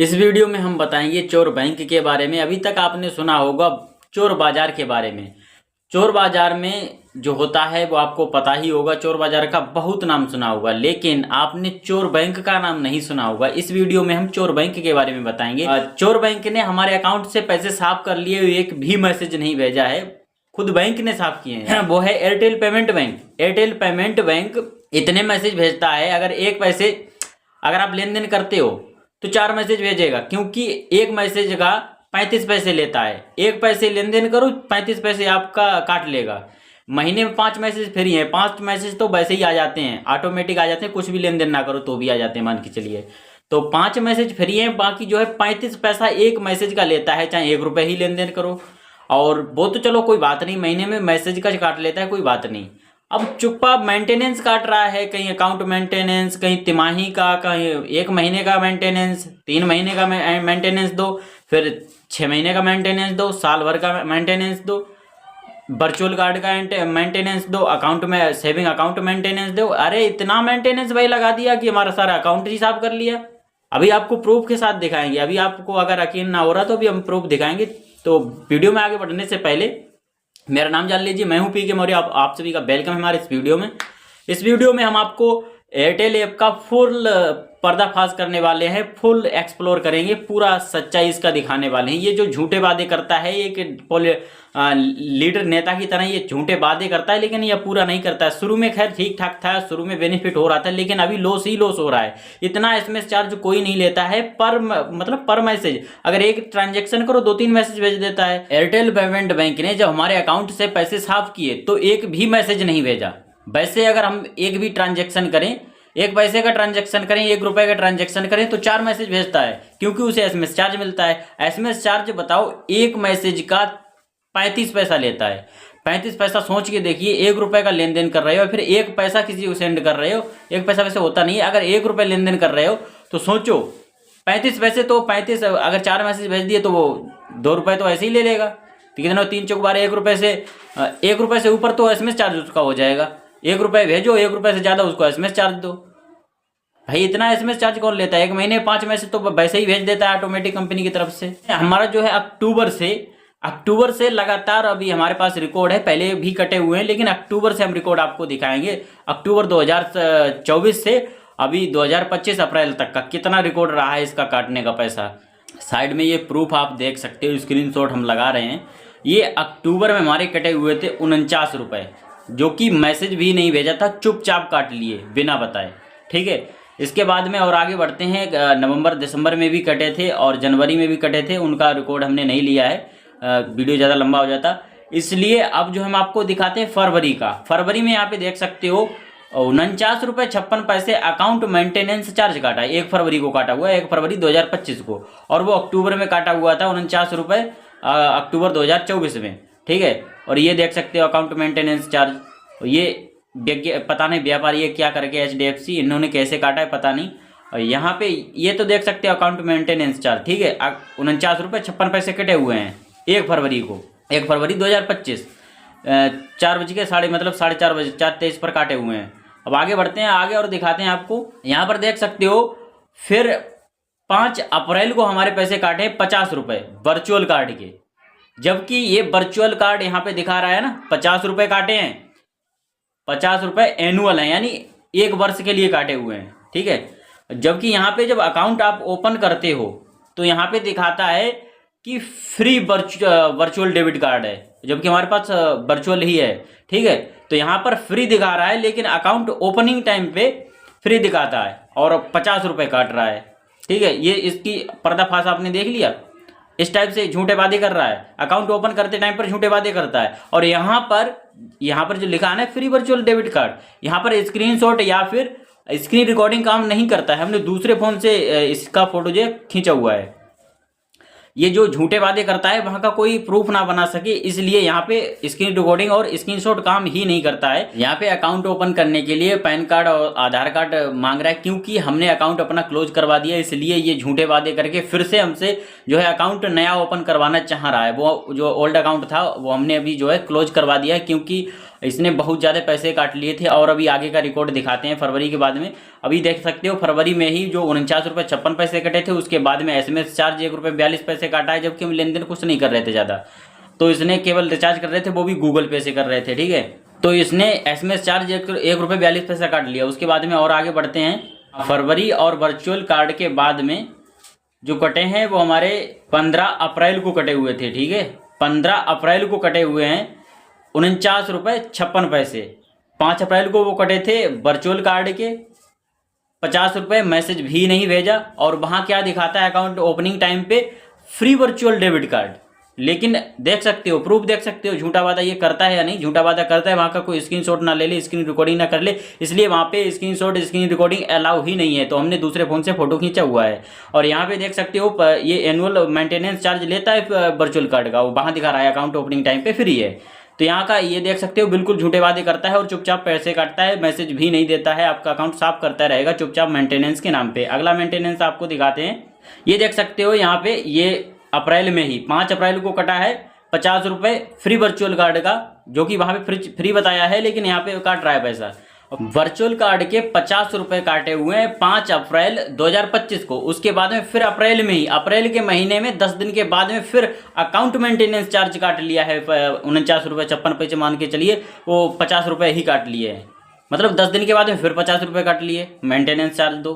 इस वीडियो में हम बताएंगे चोर बैंक के बारे में। अभी तक आपने सुना होगा चोर बाजार के बारे में। चोर बाजार में जो होता है वो आपको पता ही होगा। चोर बाजार का बहुत नाम सुना होगा, लेकिन आपने चोर बैंक का नाम नहीं सुना होगा। इस वीडियो में हम चोर बैंक के बारे में बताएंगे। चोर बैंक ने हमारे अकाउंट से पैसे साफ कर लिए, एक भी मैसेज नहीं भेजा है, खुद बैंक ने साफ किए हैं। वो है Airtel payment bank. Airtel payment bank इतने मैसेज भेजता है, अगर आप लेन देन करते हो तो 4 मैसेज भेजेगा, क्योंकि एक मैसेज का 35 पैसे लेता है। 1 पैसे लेन देन करो, 35 पैसे आपका काट लेगा। महीने में 5 मैसेज फ्री हैं। 5 मैसेज तो वैसे ही आ जाते हैं, ऑटोमेटिक आ जाते हैं, कुछ भी लेन देन ना करो तो भी आ जाते हैं, मान के चलिए। तो 5 मैसेज फ्री हैं, बाकी जो है 35 पैसा एक मैसेज का लेता है, चाहे 1 रुपये ही लेन देन करो। और वो तो चलो कोई बात नहीं, महीने में मैसेज का काट लेता है, कोई बात नहीं। अब चुप्पा मेंटेनेंस काट रहा है, कहीं अकाउंट मेंटेनेंस, कहीं तिमाही का, कहीं 1 महीने का मेंटेनेंस, 3 महीने का मेंटेनेंस दो, फिर 6 महीने का मेंटेनेंस दो, साल भर का मेंटेनेंस दो, वर्चुअल कार्ड का मेंटेनेंस दो, अकाउंट में सेविंग अकाउंट मेंटेनेंस दो। अरे इतना मेंटेनेंस भाई लगा दिया कि हमारा सारा अकाउंट ही साफ कर लिया। अभी आपको प्रूफ के साथ दिखाएंगे। अभी आपको अगर यकीन ना हो रहा तो अभी हम प्रूफ दिखाएंगे। तो वीडियो में आगे बढ़ने से पहले मेरा नाम जान लीजिए, मैं हूं पीके मौर्य। आप सभी का वेलकम है हमारे इस वीडियो में। इस वीडियो में हम आपको एयरटेल ऐप का फुल पर्दाफाश करने वाले हैं, फुल एक्सप्लोर करेंगे, पूरा सच्चाई इसका दिखाने वाले हैं। ये जो झूठे वादे करता है, एक लीडर नेता की तरह ये झूठे वादे करता है, लेकिन ये पूरा नहीं करता है। शुरू में खैर ठीक ठाक था, शुरू में बेनिफिट हो रहा था, लेकिन अभी लॉस ही लॉस हो रहा है। इतना एसएमएस चार्ज कोई नहीं लेता है पर मैसेज। अगर एक ट्रांजेक्शन करो 2-3 मैसेज भेज देता है। एयरटेल पेमेंट बैंक ने जब हमारे अकाउंट से पैसे साफ किए तो एक भी मैसेज नहीं भेजा। वैसे अगर हम एक भी ट्रांजेक्शन करें, 1 पैसे का ट्रांजेक्शन करें, 1 रुपए का ट्रांजेक्शन करें तो 4 मैसेज भेजता है, क्योंकि उसे एसएमएस चार्ज मिलता है। एसएमएस चार्ज बताओ, एक मैसेज का 35 पैसा लेता है। 35 पैसा सोच के देखिए, 1 रुपए का लेन देन कर रहे हो, फिर 1 पैसा किसी को सेंड कर रहे हो। 1 पैसा वैसे होता नहीं है, अगर 1 रुपए लेन देन कर रहे हो तो सोचो 35 पैसे, तो 35 अगर 4 मैसेज भेज दिए तो वो 2 रुपए तो ऐसे ही ले लेगा। तो कितना, 3 चौक 12, 1 रुपए से ऊपर तो एसएमएस चार्ज उसका हो जाएगा। 1 रुपए भेजो, 1 रुपए से ज्यादा उसको एसएमएस चार्ज दो। भाई इतना एसएमएस चार्ज कौन लेता है? 1 महीने 5 मैसेज तो वैसे ही भेज देता है ऑटोमेटिक कंपनी की तरफ से। हमारा जो है अक्टूबर से लगातार अभी हमारे पास रिकॉर्ड है, पहले भी कटे हुए हैं, लेकिन अक्टूबर से हम रिकॉर्ड आपको दिखाएंगे। अक्टूबर 2024 से अभी 2025 अप्रैल तक का कितना रिकॉर्ड रहा है इसका काटने का पैसा। साइड में ये प्रूफ आप देख सकते हो, स्क्रीनशॉट हम लगा रहे हैं। ये अक्टूबर में हमारे कटे हुए थे 49 रुपये, जो कि मैसेज भी नहीं भेजा था, चुपचाप काट लिए बिना बताए। ठीक है, इसके बाद में और आगे बढ़ते हैं। नवंबर दिसंबर में भी कटे थे और जनवरी में भी कटे थे, उनका रिकॉर्ड हमने नहीं लिया है, वीडियो ज़्यादा लंबा हो जाता, इसलिए अब जो हम आपको दिखाते हैं फरवरी का। फरवरी में यहाँ पे देख सकते हो 49 रुपये 56 पैसे अकाउंट मेंटेनेंस चार्ज काटा है। 1 फरवरी को काटा हुआ है, 1 फरवरी 2025 को, और वो अक्टूबर में काटा हुआ था 49 रुपये अक्टूबर 2024 में। ठीक है, और ये देख सकते हो अकाउंट मेंटेनेंस चार्ज। ये पता नहीं व्यापारी ये क्या करके HDFC इन्होंने कैसे काटा है पता नहीं। और यहाँ पे ये तो देख सकते हो अकाउंट मेंटेनेंस चार्ज। ठीक है, 49 रुपये 56 पैसे कटे हुए हैं 1 फरवरी को, 1 फरवरी 2025 4 बज के 4:30 बजे 4:23 पर काटे हुए हैं। अब आगे बढ़ते हैं आगे और दिखाते हैं आपको। यहाँ पर देख सकते हो फिर 5 अप्रैल को हमारे पैसे काटे 50 रुपये वर्चुअल कार्ड के, जबकि ये वर्चुअल कार्ड यहाँ पे दिखा रहा है ना 50 रुपये काटे हैं। 50 रुपये एनुअल है, यानी 1 वर्ष के लिए काटे हुए हैं। ठीक है, जबकि यहाँ पे जब अकाउंट आप ओपन करते हो तो यहाँ पे दिखाता है कि फ्री वर्चुअल डेबिट कार्ड है, जबकि हमारे पास वर्चुअल ही है। ठीक है, तो यहाँ पर फ्री दिखा रहा है, लेकिन अकाउंट ओपनिंग टाइम पे फ्री दिखाता है और 50 रुपये काट रहा है। ठीक है, ये इसकी पर्दाफाश आपने देख लिया। इस टाइप से झूठे वादे कर रहा है, अकाउंट ओपन करते टाइम पर झूठे वादे करता है। और यहाँ पर जो लिखा है ना फ्री वर्चुअल डेबिट कार्ड, यहाँ पर स्क्रीनशॉट या फिर स्क्रीन रिकॉर्डिंग काम नहीं करता है। हमने दूसरे फोन से इसका फोटो जो खींचा हुआ है। ये जो झूठे वादे करता है वहां का कोई प्रूफ ना बना सके, इसलिए यहाँ पे स्क्रीन रिकॉर्डिंग और स्क्रीनशॉट काम ही नहीं करता है। यहाँ पे अकाउंट ओपन करने के लिए पैन कार्ड और आधार कार्ड मांग रहा है, क्योंकि हमने अकाउंट अपना क्लोज करवा दिया, इसलिए ये झूठे वादे करके फिर से हमसे जो है अकाउंट नया ओपन करवाना चाह रहा है। वो जो ओल्ड अकाउंट था वो हमने अभी जो है क्लोज करवा दिया है, क्योंकि इसने बहुत ज़्यादा पैसे काट लिए थे। और अभी आगे का रिकॉर्ड दिखाते हैं फरवरी के बाद में। अभी देख सकते हो फरवरी में ही जो 49 रुपये 56 पैसे कटे थे, उसके बाद में SMS चार्ज 1 रुपये 42 पैसे काटा है, जबकि हम लेन देन कुछ नहीं कर रहे थे ज़्यादा। तो इसने केवल रिचार्ज कर रहे थे, वो भी गूगल पे से कर रहे थे, ठीक है। तो इसने SMS चार्ज 1 रुपये 42 पैसा काट लिया। उसके बाद में और आगे बढ़ते हैं। फरवरी और वर्चुअल कार्ड के बाद में जो कटे हैं वो हमारे 15 अप्रैल को कटे हुए थे, ठीक है। 15 अप्रैल को कटे हुए हैं 49 रुपये 56 पैसे। 5 अप्रैल को वो कटे थे वर्चुअल कार्ड के 50 रुपये, मैसेज भी नहीं भेजा। और वहाँ क्या दिखाता है अकाउंट ओपनिंग टाइम पे, फ्री वर्चुअल डेबिट कार्ड। लेकिन देख सकते हो, प्रूफ देख सकते हो झूठा वादा ये करता है या नहीं। झूठा वादा करता है, वहाँ का कोई स्क्रीनशॉट ना ले ले, स्क्रीन रिकॉर्डिंग ना कर ले, इसलिए वहाँ पे स्क्रीनशॉट स्क्रीन रिकॉर्डिंग अलाउ ही नहीं है। तो हमने दूसरे फ़ोन से फोटो खींचा हुआ है। और यहाँ पे देख सकते हो ये एनुअल मेंटेनेंस चार्ज लेता है वर्चुअल कार्ड का, वो वहाँ दिखा रहा है अकाउंट ओपनिंग टाइम पे फ्री है। तो यहाँ का ये देख सकते हो बिल्कुल झूठे वादे करता है और चुपचाप पैसे काटता है, मैसेज भी नहीं देता है, आपका अकाउंट साफ करता रहेगा चुपचाप मेंटेनेंस के नाम पे। अगला मेंटेनेंस आपको दिखाते हैं। ये देख सकते हो यहाँ पे, ये अप्रैल में ही 5 अप्रैल को कटा है 50 रुपये फ्री वर्चुअल कार्ड का, जो कि वहाँ पे फ्री बताया है, लेकिन यहाँ पे काट रहा है पैसा। वर्चुअल कार्ड के 50 रुपये काटे हुए हैं 5 अप्रैल 2025 को। उसके बाद में फिर अप्रैल में ही, अप्रैल के महीने में 10 दिन के बाद में फिर अकाउंट मेंटेनेंस चार्ज काट लिया है 49 रुपये 56 पैसे, मान के चलिए वो 50 रुपये ही काट लिए हैं। मतलब 10 दिन के बाद में फिर 50 रुपये काट लिए मेंटेनेंस चार्ज दो,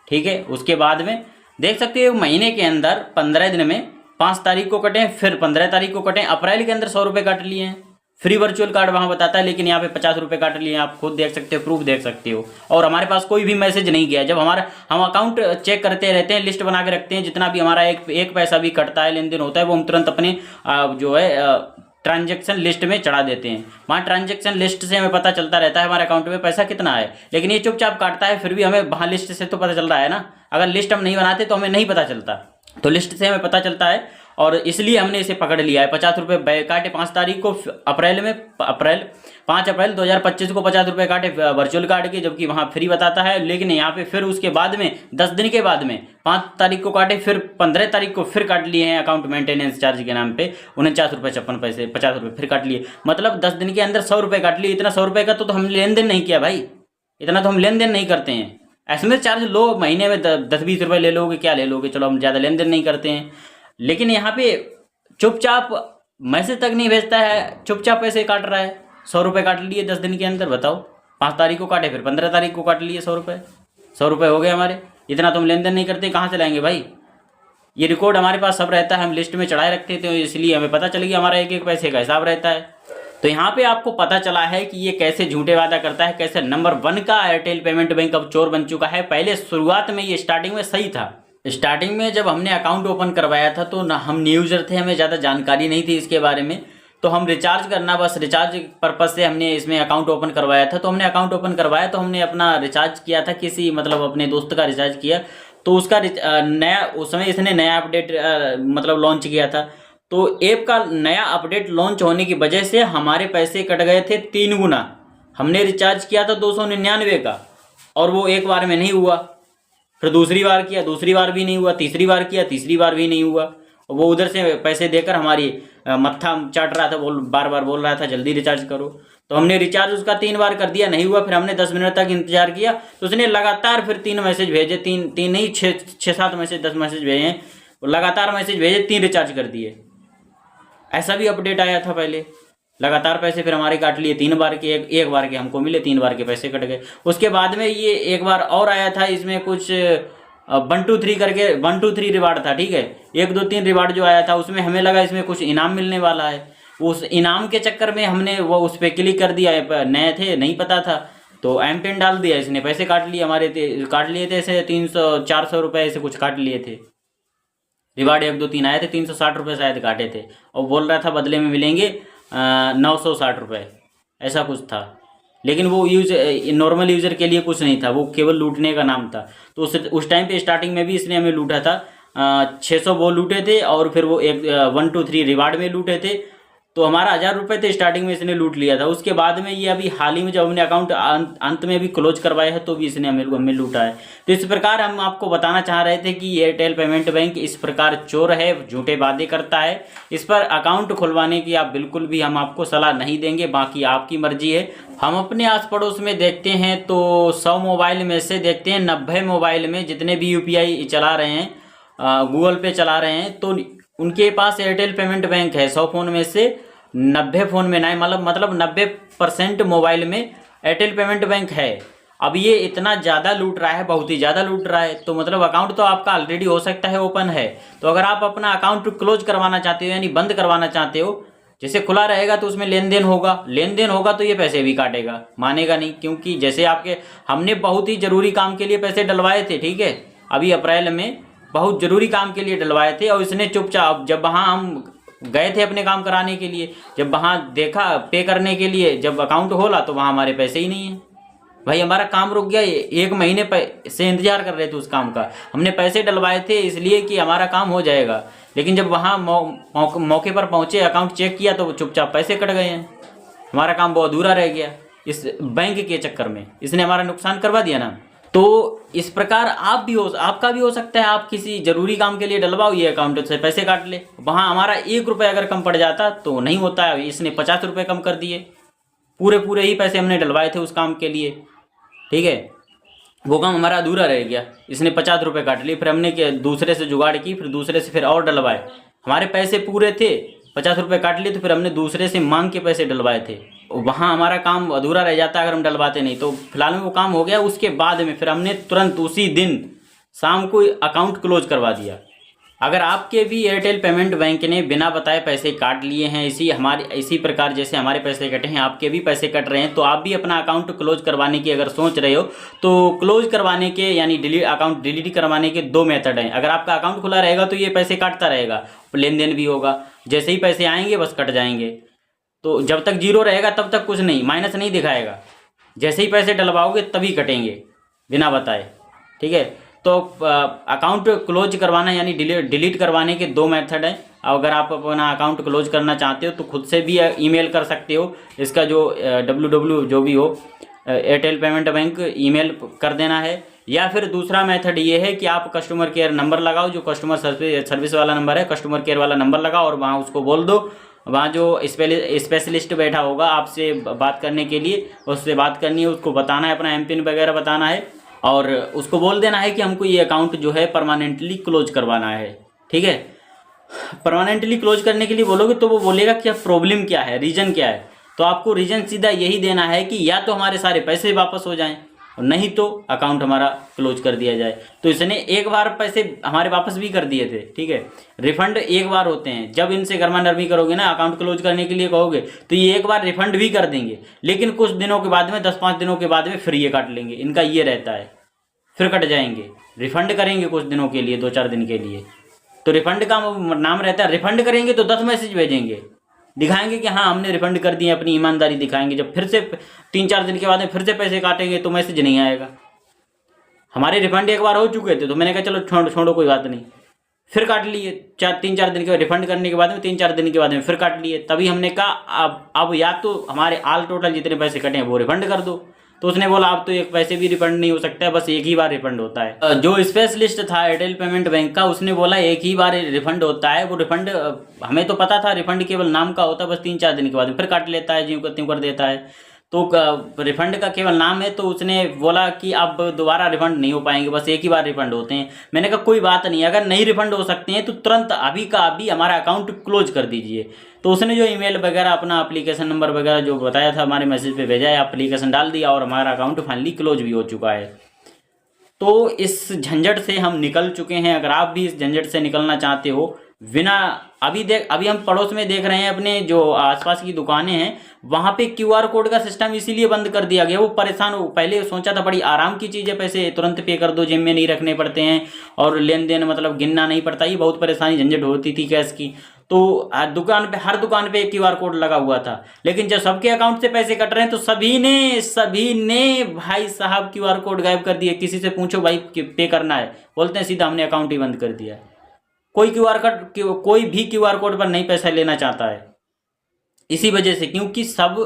ठीक है। उसके बाद में देख सकते हो महीने के अंदर 15 दिन में 5 तारीख को कटे, फिर 15 तारीख को कटे। अप्रैल के अंदर 100 रुपये काट लिए हैं, फ्री वर्चुअल कार्ड वहाँ बताता है, लेकिन यहाँ पे 50 रुपये काट लिए हैं। आप खुद देख सकते हो, प्रूफ देख सकते हो। और हमारे पास कोई भी मैसेज नहीं गया। जब हम अकाउंट चेक करते रहते हैं, लिस्ट बना के रखते हैं, जितना भी हमारा एक पैसा भी कटता है, लेन देन होता है, वो हम तुरंत अपने जो है ट्रांजेक्शन लिस्ट में चढ़ा देते हैं। वहाँ ट्रांजेक्शन लिस्ट से हमें पता चलता रहता है हमारे अकाउंट में पैसा कितना है। लेकिन ये चुपचाप काटता है, फिर भी हमें वहाँ लिस्ट से तो पता चल रहा है ना। अगर लिस्ट हम नहीं बनाते तो हमें नहीं पता चलता, तो लिस्ट से हमें पता चलता है। और इसलिए हमने इसे पकड़ लिया है। 50 रुपये काटे 5 तारीख को अप्रैल में, 5 अप्रैल 2025 को 50 रुपये काटे वर्चुअल कार्ड के, जबकि वहाँ फ्री बताता है। लेकिन यहाँ पे फिर उसके बाद में 10 दिन के बाद में 5 तारीख को काटे, फिर 15 तारीख को फिर काट लिए हैं अकाउंट मेंटेनेंस चार्ज के नाम पे 49 रुपये 56 पैसे, 50 रुपये फिर काट लिए। मतलब 10 दिन के अंदर 100 रुपये काट लिए। इतना 100 रुपये का तो हम लेन देन नहीं किया भाई, इतना तो हम लेन देन नहीं करते हैं। SMS चार्ज लो, महीने में 10-20 रुपये ले लोगे, क्या ले लोगे, चलो हम ज़्यादा लेन देन नहीं करते हैं। लेकिन यहाँ पे चुपचाप मैसेज तक नहीं भेजता है, चुपचाप पैसे काट रहा है। 100 रुपये काट लिए 10 दिन के अंदर, बताओ। 5 तारीख को काटे, फिर 15 तारीख को काट लिए 100 रुपये। 100 रुपये हो गए हमारे। इतना तुम लेन देन नहीं करते, कहाँ से लाएंगे भाई। ये रिकॉर्ड हमारे पास सब रहता है, हम लिस्ट में चढ़ाए रखते थे, इसलिए हमें पता चल गया हमारा एक एक पैसे का हिसाब रहता है। तो यहाँ पे आपको पता चला है कि ये कैसे झूठे वादा करता है, कैसे नंबर 1 का एयरटेल पेमेंट बैंक अब चोर बन चुका है। पहले शुरुआत में ये स्टार्टिंग में सही था। स्टार्टिंग में जब हमने अकाउंट ओपन करवाया था तो ना हम न्यू यूज़र थे, हमें ज़्यादा जानकारी नहीं थी इसके बारे में। तो हम रिचार्ज करना, बस रिचार्ज पर्पज़ से हमने इसमें अकाउंट ओपन करवाया था। तो हमने अकाउंट ओपन करवाया तो हमने अपना रिचार्ज किया था, किसी मतलब अपने दोस्त का रिचार्ज किया। तो उसका नया, उस समय इसने नया अपडेट मतलब लॉन्च किया था। तो ऐप का नया अपडेट लॉन्च होने की वजह से हमारे पैसे कट गए थे 3 गुना। हमने रिचार्ज किया था 299 का, और वो एक बार में नहीं हुआ। फिर दूसरी बार किया, दूसरी बार भी नहीं हुआ। तीसरी बार किया, तीसरी बार भी नहीं हुआ। वो उधर से पैसे देकर हमारी मत्था चाट रहा था, बार बार बोल रहा था जल्दी रिचार्ज करो। तो हमने रिचार्ज उसका 3 बार कर दिया, नहीं हुआ। फिर हमने 10 मिनट तक इंतजार किया, तो उसने लगातार फिर 3 मैसेज भेजे, 3 नहीं 6-7 मैसेज, 10 मैसेज भेजे, लगातार मैसेज भेजे, 3 रिचार्ज कर दिए। ऐसा भी अपडेट आया था पहले। लगातार पैसे फिर हमारे काट लिए 3 बार के, एक बार के हमको मिले, 3 बार के पैसे कट गए। उसके बाद में ये एक बार और आया था, इसमें कुछ 1 2 3 करके 1 2 3 रिवार्ड था, ठीक है। 1 2 3 रिवार्ड जो आया था उसमें हमें लगा इसमें कुछ इनाम मिलने वाला है। उस इनाम के चक्कर में हमने वो उस पर क्लिक कर दिया, नए थे, नहीं पता था, तो एम पिन डाल दिया, इसने पैसे काट लिए हमारे, काट लिए थे ऐसे 300-400 रुपये ऐसे कुछ काट लिए थे। रिवार्ड 1 2 3 आए थे, 360 रुपये शायद काटे थे, और बोल रहा था बदले में मिलेंगे 960 रुपये, ऐसा कुछ था। लेकिन वो नॉर्मल यूज़र के लिए कुछ नहीं था, वो केवल लूटने का नाम था। तो उस टाइम पे स्टार्टिंग में भी इसने हमें लूटा था। 600 वो लूटे थे, और फिर वो 1 2 3 रिवार्ड में लूटे थे। तो हमारा 1000 रुपये थे स्टार्टिंग में, इसने लूट लिया था। उसके बाद में ये अभी हाल ही में जब हमने अकाउंट अंत में भी क्लोज करवाया है तो भी इसने हमें लूटा है। तो इस प्रकार हम आपको बताना चाह रहे थे कि एयरटेल पेमेंट बैंक इस प्रकार चोर है, झूठे वादे करता है। इस पर अकाउंट खुलवाने की आप बिल्कुल भी हम आपको सलाह नहीं देंगे, बाकी आपकी मर्जी है। हम अपने आस पड़ोस में देखते हैं तो 100 मोबाइल में से देखते हैं 90 मोबाइल में जितने भी UPI चला रहे हैं, गूगल पे चला रहे हैं, तो उनके पास एयरटेल पेमेंट बैंक है। 100 फ़ोन में से 90 फ़ोन में नहीं, मतलब 90% मोबाइल में एयरटेल पेमेंट बैंक है। अब ये इतना ज़्यादा लूट रहा है, बहुत ही ज़्यादा लूट रहा है, तो मतलब अकाउंट तो आपका ऑलरेडी हो सकता है ओपन है। तो अगर आप अपना अकाउंट क्लोज करवाना चाहते हो यानी बंद करवाना चाहते हो, जैसे खुला रहेगा तो उसमें लेन देन होगा तो ये पैसे भी काटेगा, मानेगा नहीं। क्योंकि जैसे आपके हमने बहुत ही ज़रूरी काम के लिए पैसे डलवाए थे, ठीक है, अभी अप्रैल में बहुत ज़रूरी काम के लिए डलवाए थे, और इसने चुपचाप, जब वहाँ हम गए थे अपने काम कराने के लिए, जब वहाँ देखा पे करने के लिए, जब अकाउंट खोला तो वहाँ हमारे पैसे ही नहीं है। भाई हमारा काम रुक गया, 1 महीने से इंतजार कर रहे थे उस काम का। हमने पैसे डलवाए थे इसलिए कि हमारा काम हो जाएगा, लेकिन जब वहाँ मौके पर पहुँचे, अकाउंट चेक किया तो चुपचाप पैसे कट गए हैं। हमारा काम बहुत अधूरा रह गया इस बैंक के चक्कर में, इसने हमारा नुकसान करवा दिया ना। तो इस प्रकार आपका भी हो सकता है, आप किसी जरूरी काम के लिए डलवाओ, ये अकाउंट से पैसे काट ले। वहाँ हमारा 1 रुपये अगर कम पड़ जाता तो नहीं होता है, इसने 50 रुपये कम कर दिए। पूरे ही पैसे हमने डलवाए थे उस काम के लिए, ठीक है, वो काम हमारा अधूरा रह गया, इसने 50 रुपये काट लिए। फिर हमने दूसरे से जुगाड़ की, फिर दूसरे से फिर और डलवाए, हमारे पैसे पूरे थे, 50 रुपये काट लिए, तो फिर हमने दूसरे से मांग के पैसे डलवाए थे। वहाँ हमारा काम अधूरा रह जाता अगर हम डलवाते नहीं। तो फिलहाल में वो काम हो गया। उसके बाद में फिर हमने तुरंत उसी दिन शाम को अकाउंट क्लोज करवा दिया। अगर आपके भी एयरटेल पेमेंट बैंक ने बिना बताए पैसे काट लिए हैं, इसी प्रकार जैसे हमारे पैसे कटे हैं, आपके भी पैसे कट रहे हैं, तो आप भी अपना अकाउंट क्लोज करवाने की अगर सोच रहे हो तो क्लोज करवाने के यानी अकाउंट डिलीट करवाने के 2 मेथड हैं। अगर आपका अकाउंट खुला रहेगा तो ये पैसे काटता रहेगा, लेन देन भी होगा, जैसे ही पैसे आएंगे बस कट जाएंगे। तो जब तक 0 रहेगा तब तक कुछ नहीं, माइनस नहीं दिखाएगा, जैसे ही पैसे डलवाओगे तभी कटेंगे बिना बताए, ठीक है। तो अकाउंट क्लोज करवाना यानी डिलीट करवाने के 2 मेथड हैं। अगर आप अपना अकाउंट क्लोज करना चाहते हो तो खुद से भी ईमेल कर सकते हो, इसका जो www जो भी हो एयरटेल पेमेंट बैंक ईमेल कर देना है, या फिर दूसरा मेथड ये है कि आप कस्टमर केयर नंबर लगाओ, जो कस्टमर सर्विस वाला नंबर है, कस्टमर केयर वाला नंबर लगाओ और वहाँ उसको बोल दो, वहाँ जो स्पेशलिस्ट बैठा होगा आपसे बात करने के लिए, उससे बात करनी है, उसको बताना है, अपना MPIN वगैरह बताना है, और उसको बोल देना है कि हमको ये अकाउंट जो है परमानेंटली क्लोज करवाना है, ठीक है। परमानेंटली क्लोज करने के लिए बोलोगे तो वो बोलेगा कि प्रॉब्लम क्या है, रीज़न क्या है। तो आपको रीज़न सीधा यही देना है कि या तो हमारे सारे पैसे वापस हो जाएं, और नहीं तो अकाउंट हमारा क्लोज कर दिया जाए। तो इसने एक बार पैसे हमारे वापस भी कर दिए थे, ठीक है। रिफंड एक बार होते हैं, जब इनसे गर्मा नरमी करोगे ना, अकाउंट क्लोज करने के लिए कहोगे तो ये एक बार रिफंड भी कर देंगे, लेकिन कुछ दिनों के बाद में 10-5 दिनों के बाद में फिर ये काट लेंगे। इनका ये रहता है, फिर कट जाएंगे, रिफंड करेंगे कुछ दिनों के लिए, 2-4 दिन के लिए। तो रिफंड का नाम रहता है, रिफंड करेंगे तो 10 मैसेज भेजेंगे, दिखाएंगे कि हाँ हमने रिफंड कर दिए, अपनी ईमानदारी दिखाएंगे। जब फिर से 3-4 दिन के बाद में फिर से पैसे काटेंगे तो मैसेज नहीं आएगा। हमारे रिफंड एक बार हो चुके थे तो मैंने कहा चलो छोड़ो कोई बात नहीं, फिर काट लिए 3-4 दिन के बाद, रिफंड करने के बाद में 3-4 दिन के बाद में फिर काट लिए। तभी हमने कहा अब या तो हमारे ऑल टोटल जितने पैसे कटे हैं वो रिफंड कर दो। तो उसने बोला अब तो एक पैसे भी रिफंड नहीं हो सकता है, बस एक ही बार रिफंड होता है। जो स्पेशलिस्ट था एयरटेल पेमेंट बैंक का, उसने बोला एक ही बार रिफंड होता है। वो रिफंड हमें तो पता था रिफंड केवल नाम का होता है, बस 3-4 दिन के बाद फिर काट लेता है, ज्यों त्यों कर देता है। तो रिफंड का केवल नाम है। तो उसने बोला कि अब दोबारा रिफंड नहीं हो पाएंगे, बस एक ही बार रिफंड होते हैं। मैंने कहा कोई बात नहीं, अगर नहीं रिफंड हो सकते हैं तो तुरंत अभी का अभी हमारा अकाउंट क्लोज कर दीजिए। तो उसने जो ईमेल वगैरह अपना एप्लीकेशन नंबर वगैरह जो बताया था हमारे मैसेज पे भेजा है, एप्लीकेशन डाल दिया और हमारा अकाउंट फाइनली क्लोज भी हो चुका है। तो इस झंझट से हम निकल चुके हैं। अगर आप भी इस झंझट से निकलना चाहते हो बिना अभी हम पड़ोस में देख रहे हैं अपने जो आसपास की दुकानें हैं, वहाँ पे QR कोड का सिस्टम इसीलिए बंद कर दिया गया। वो परेशान हो, पहले सोचा था बड़ी आराम की चीज़ है, पैसे तुरंत पे कर दो, जेब में नहीं रखने पड़ते हैं और लेन देन मतलब गिनना नहीं पड़ता, ये बहुत परेशानी झंझट होती थी कैश की। तो दुकान पे हर दुकान पे QR कोड लगा हुआ था, लेकिन जब सबके अकाउंट से पैसे कट रहे हैं तो सभी ने भाई साहब QR कोड गायब कर दिए। किसी से पूछो भाई पे करना है, बोलते हैं सीधा हमने अकाउंट ही बंद कर दिया। कोई भी QR कोड पर नहीं पैसा लेना चाहता है। इसी वजह से, क्योंकि सब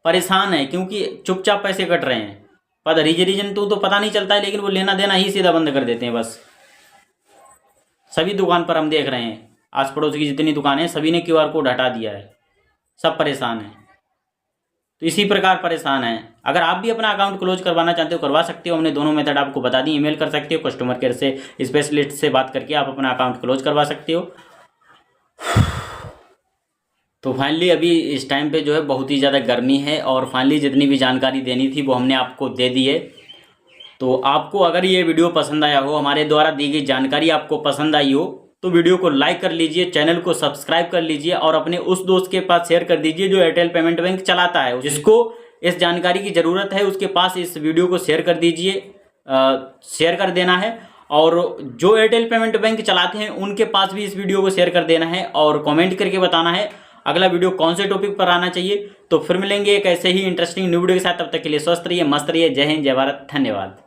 परेशान है, क्योंकि चुपचाप पैसे कट रहे हैं। पर रीजन तो पता नहीं चलता है, लेकिन वो लेना देना ही सीधा बंद कर देते हैं बस। सभी दुकान पर हम देख रहे हैं, आस पड़ोस की जितनी दुकानें हैं सभी ने QR कोड हटा दिया है, सब परेशान हैं। तो इसी प्रकार परेशान है। अगर आप भी अपना अकाउंट क्लोज करवाना चाहते हो करवा सकते हो, हमने दोनों मेथड आपको बता दी। ईमेल कर सकते हो, कस्टमर केयर से स्पेशलिस्ट से बात करके आप अपना अकाउंट क्लोज करवा सकते हो। तो फाइनली अभी इस टाइम पे जो है बहुत ही ज़्यादा गर्मी है, और फाइनली जितनी भी जानकारी देनी थी वो हमने आपको दे दी है। तो आपको अगर ये वीडियो पसंद आया हो, हमारे द्वारा दी गई जानकारी आपको पसंद आई हो, तो वीडियो को लाइक कर लीजिए, चैनल को सब्सक्राइब कर लीजिए, और अपने उस दोस्त के पास शेयर कर दीजिए जो एयरटेल पेमेंट बैंक चलाता है, जिसको इस जानकारी की ज़रूरत है उसके पास इस वीडियो को शेयर कर दीजिए, शेयर कर देना है। और जो एयरटेल पेमेंट बैंक चलाते हैं उनके पास भी इस वीडियो को शेयर कर देना है, और कमेंट करके बताना है अगला वीडियो कौन से टॉपिक पर आना चाहिए। तो फिर मिलेंगे एक ऐसे ही इंटरेस्टिंग न्यू वीडियो के साथ, तब तक के लिए स्वस्थ रहिए, मस्त रहिए। जय हिंद, जय भारत, धन्यवाद।